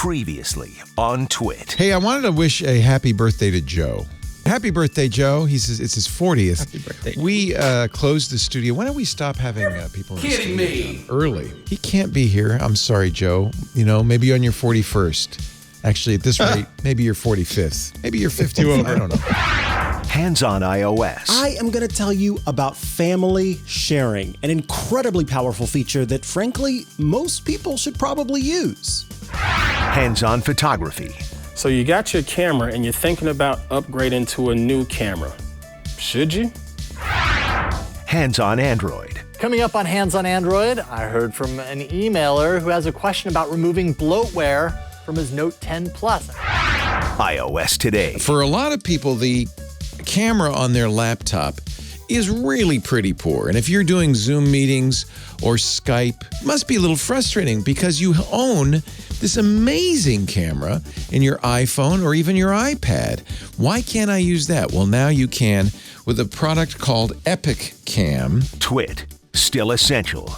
Previously on TWiT. Hey, I wanted to wish a happy birthday to Joe. Happy birthday, Joe. It's his 40th. Happy birthday. We closed the studio. Why don't we stop having people in the Kidding studio me. early? He can't be here. I'm sorry, Joe. You know, maybe on your 41st. Actually, at this rate, maybe your 45th. Maybe your 50th. I don't know. Hands-on iOS. I am going to tell you about family sharing, an incredibly powerful feature that, frankly, most people should probably use. Hands-on photography. So you got your camera and you're thinking about upgrading to a new camera. Should you? Hands-on Android. Coming up on Hands on Android, I heard from an emailer who has a question about removing bloatware from his Note 10 Plus. iOS Today. For a lot of people, the camera on their laptop is really pretty poor. And if you're doing Zoom meetings or Skype, it must be a little frustrating because you own this amazing camera in your iPhone or even your iPad. Why can't I use that? Well, now you can with a product called Epic Cam. TWiT. Still essential.